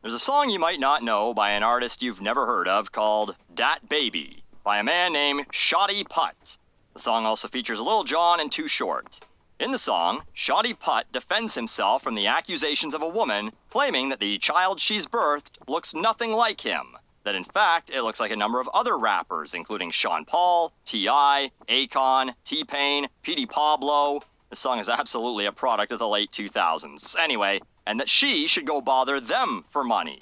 There's a song you might not know by an artist you've never heard of called Dat Baby by a man named Shoddy Putt. The song also features Lil Jon and Too Short. In the song, Shoddy Putt defends himself from the accusations of a woman claiming that the child she's birthed looks nothing like him. That in fact, it looks like a number of other rappers, including Sean Paul, T.I., Akon, T-Pain, Petey Pablo. This song is absolutely a product of the late 2000s. Anyway, and that she should go bother them for money.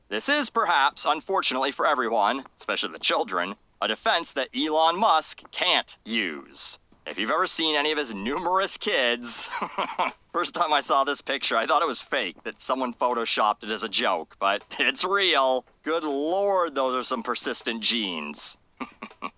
This is perhaps, unfortunately for everyone, especially the children, a defense that Elon Musk can't use. If you've ever seen any of his numerous kids, first time I saw this picture, I thought it was fake, that someone photoshopped it as a joke, but it's real. Good lord, those are some persistent genes.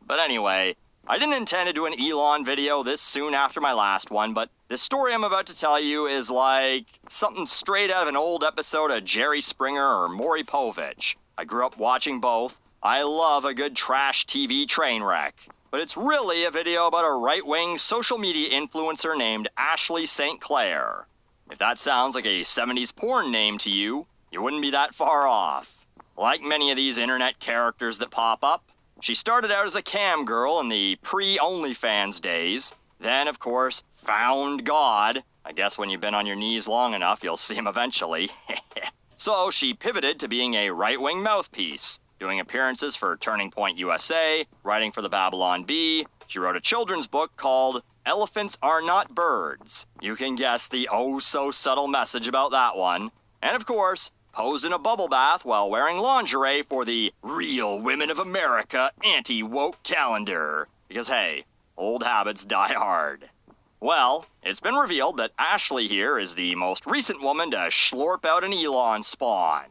But anyway, I didn't intend to do an Elon video this soon after my last one, but this story I'm about to tell you is like something straight out of an old episode of Jerry Springer or Maury Povich. I grew up watching both. I love a good trash TV train wreck. But it's really a video about a right-wing social media influencer named Ashley St. Clair. If that sounds like a 70s porn name to you, you wouldn't be that far off. Like many of these internet characters that pop up, she started out as a cam girl in the pre-OnlyFans days, then, of course, found God. I guess when you've been on your knees long enough, you'll see him eventually. So she pivoted to being a right-wing mouthpiece, doing appearances for Turning Point USA, writing for the Babylon Bee. She wrote a children's book called Elephants Are Not Birds. You can guess the oh-so-subtle message about that one. And of course, posed in a bubble bath while wearing lingerie for the Real Women of America anti-woke calendar. Because hey, old habits die hard. Well, it's been revealed that Ashley here is the most recent woman to schlorp out an Elon spawn.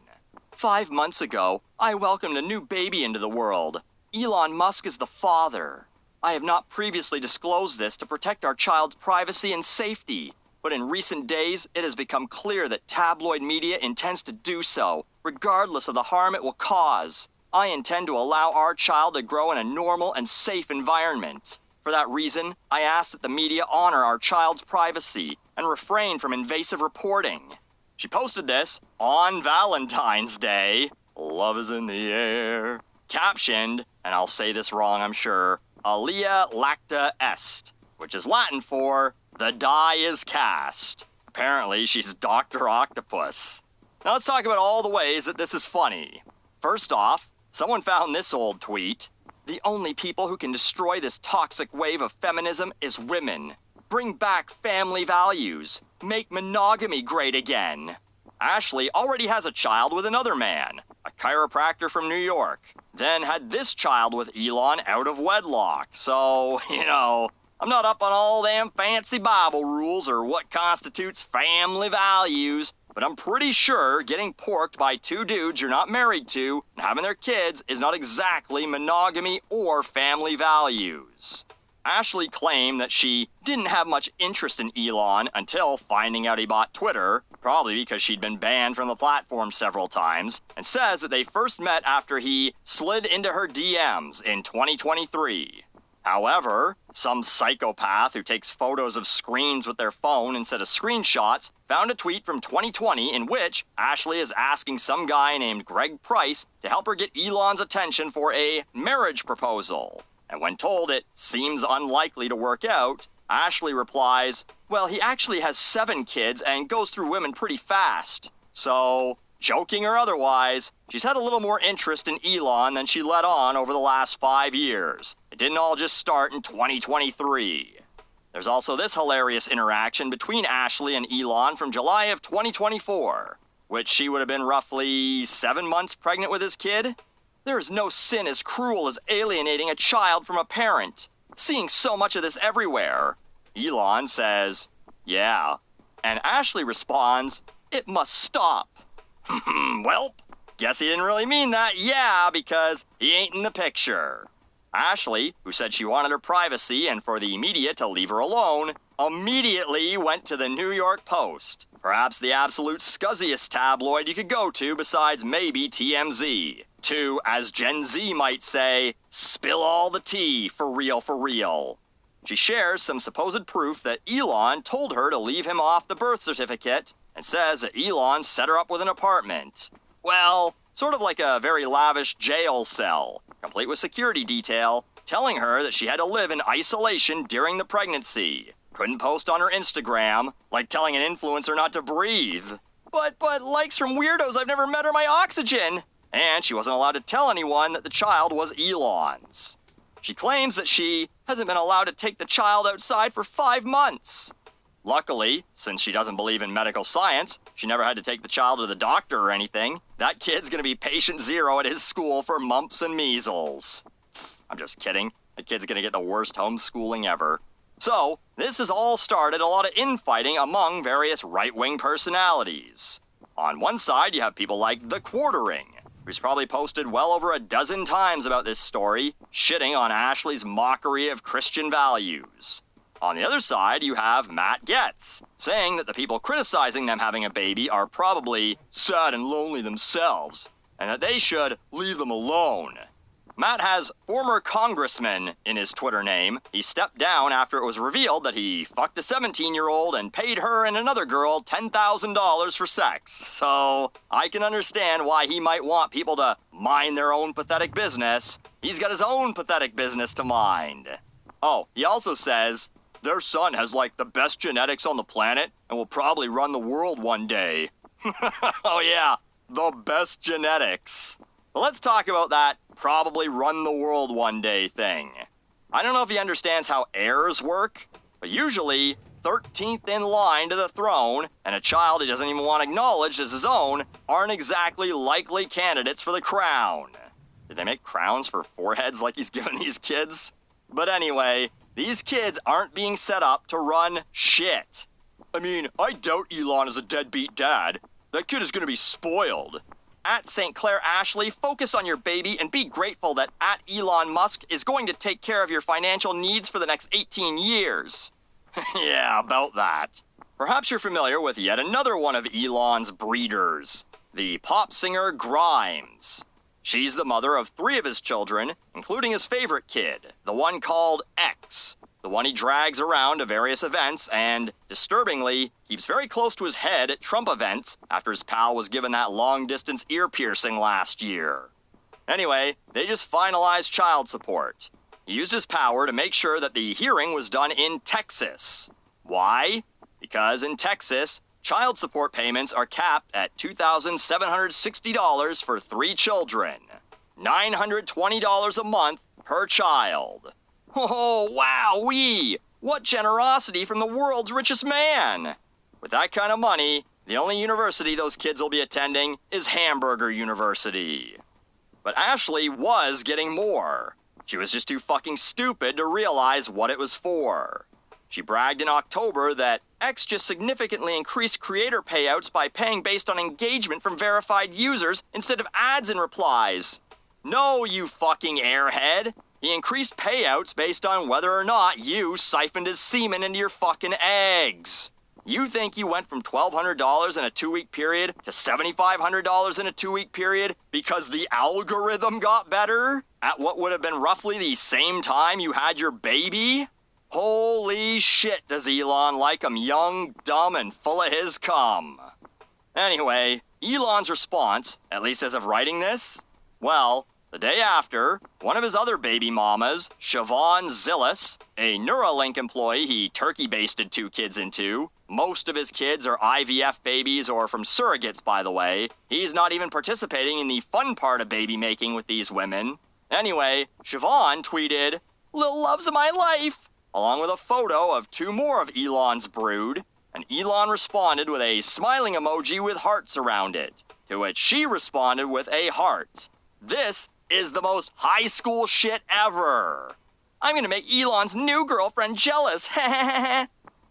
5 months ago, I welcomed a new baby into the world. Elon Musk is the father. I have not previously disclosed this to protect our child's privacy and safety, but in recent days, it has become clear that tabloid media intends to do so, regardless of the harm it will cause. I intend to allow our child to grow in a normal and safe environment. For that reason, I ask that the media honor our child's privacy and refrain from invasive reporting. She posted this on Valentine's Day. Love is in the air. Captioned, and I'll say this wrong, I'm sure, Alia lacta est, which is Latin for the die is cast. Apparently, she's Dr. Octopus. Now let's talk about all the ways that this is funny. First off, someone found this old tweet. The only people who can destroy this toxic wave of feminism is women. Bring back family values. Make monogamy great again. Ashley already has a child with another man, a chiropractor from New York, then had this child with Elon out of wedlock. So, I'm not up on all them fancy Bible rules or what constitutes family values, but I'm pretty sure getting porked by two dudes you're not married to and having their kids is not exactly monogamy or family values. Ashley claimed that she didn't have much interest in Elon until finding out he bought Twitter, probably because she'd been banned from the platform several times, and says that they first met after he slid into her DMs in 2023. However, some psychopath who takes photos of screens with their phone instead of screenshots found a tweet from 2020 in which Ashley is asking some guy named Greg Price to help her get Elon's attention for a marriage proposal. And when told it seems unlikely to work out, Ashley replies, well, he actually has 7 kids and goes through women pretty fast. So, joking or otherwise, she's had a little more interest in Elon than she let on over the last 5 years. It didn't all just start in 2023. There's also this hilarious interaction between Ashley and Elon from July of 2024, which she would have been roughly 7 months pregnant with his kid. There is no sin as cruel as alienating a child from a parent. Seeing so much of this everywhere. Elon says, yeah. And Ashley responds, it must stop. Well, guess he didn't really mean that, yeah, because he ain't in the picture. Ashley, who said she wanted her privacy and for the media to leave her alone, immediately went to the New York Post. Perhaps the absolute scuzziest tabloid you could go to besides maybe TMZ. To, as Gen Z might say, spill all the tea, for real, for real. She shares some supposed proof that Elon told her to leave him off the birth certificate and says that Elon set her up with an apartment. Well, sort of like a very lavish jail cell, complete with security detail, telling her that she had to live in isolation during the pregnancy. Couldn't post on her Instagram, like telling an influencer not to breathe. But likes from weirdos I've never met are my oxygen. And she wasn't allowed to tell anyone that the child was Elon's. She claims that she hasn't been allowed to take the child outside for 5 months. Luckily, since she doesn't believe in medical science, she never had to take the child to the doctor or anything. That kid's gonna be patient zero at his school for mumps and measles. I'm just kidding. The kid's gonna get the worst homeschooling ever. So, this has all started a lot of infighting among various right-wing personalities. On one side, you have people like TheQuartering, who's probably posted well over a dozen times about this story, shitting on Ashley's mockery of Christian values. On the other side, you have Matt Getz, saying that the people criticizing them having a baby are probably sad and lonely themselves, and that they should leave them alone. Matt has former congressman in his Twitter name. He stepped down after it was revealed that he fucked a 17-year-old and paid her and another girl $10,000 for sex. So I can understand why he might want people to mind their own pathetic business. He's got his own pathetic business to mind. Oh, he also says their son has like the best genetics on the planet and will probably run the world one day. Oh yeah, the best genetics. But let's talk about that probably run the world one day thing. I don't know if he understands how heirs work, but usually 13th in line to the throne and a child he doesn't even want acknowledged as his own aren't exactly likely candidates for the crown. Did they make crowns for foreheads like he's giving these kids? But anyway, these kids aren't being set up to run shit. I mean, I doubt Elon is a deadbeat dad. That kid is gonna be spoiled. At St. Clair Ashley, focus on your baby and be grateful that at Elon Musk is going to take care of your financial needs for the next 18 years. Yeah, about that. Perhaps you're familiar with yet another one of Elon's breeders, the pop singer Grimes. She's the mother of 3 of his children, including his favorite kid, the one called X, the one he drags around to various events and, disturbingly, keeps very close to his head at Trump events after his pal was given that long-distance ear piercing last year. Anyway, they just finalized child support. He used his power to make sure that the hearing was done in Texas. Why? Because in Texas, child support payments are capped at $2,760 for 3 children. $920 a month per child. Oh, wowee! What generosity from the world's richest man! With that kind of money, the only university those kids will be attending is Hamburger University. But Ashley was getting more. She was just too fucking stupid to realize what it was for. She bragged in October that X just significantly increased creator payouts by paying based on engagement from verified users instead of ads and replies. No, you fucking airhead! He increased payouts based on whether or not you siphoned his semen into your fucking eggs. You think you went from $1,200 in a 2-week period to $7,500 in a 2-week period because the algorithm got better at what would have been roughly the same time you had your baby? Holy shit, does Elon like him young, dumb, and full of his cum. Anyway, Elon's response, at least as of writing this, well, the day after, one of his other baby mamas, Siobhan Zillis, a Neuralink employee he turkey-basted 2 kids into, most of his kids are IVF babies or from surrogates, by the way. He's not even participating in the fun part of baby making with these women. Anyway, Siobhan tweeted, "Lil loves of my life," along with a photo of 2 more of Elon's brood, and Elon responded with a smiling emoji with hearts around it, to which she responded with a heart. This is the most high school shit ever. I'm gonna make Elon's new girlfriend jealous.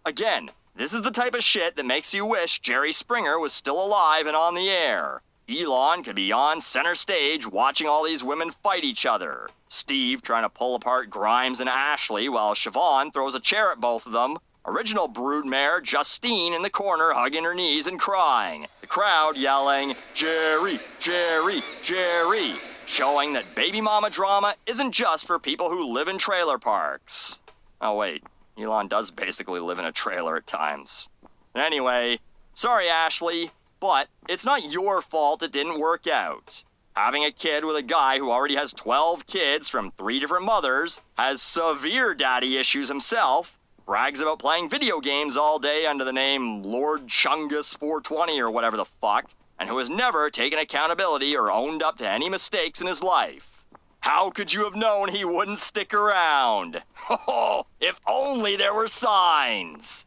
Again, this is the type of shit that makes you wish Jerry Springer was still alive and on the air. Elon could be on center stage watching all these women fight each other. Steve trying to pull apart Grimes and Ashley while Siobhan throws a chair at both of them. Original broodmare Justine in the corner hugging her knees and crying. The crowd yelling, "Jerry, Jerry, Jerry," showing that baby mama drama isn't just for people who live in trailer parks. Oh wait, Elon does basically live in a trailer at times. Anyway, sorry Ashley, But it's not your fault it didn't work out. Having a kid with a guy who already has 12 kids from 3 different mothers, has severe daddy issues himself, brags about playing video games all day under the name Lord Chungus 420 or whatever the fuck, and who has never taken accountability or owned up to any mistakes in his life. How could you have known he wouldn't stick around? Oh, if only there were signs!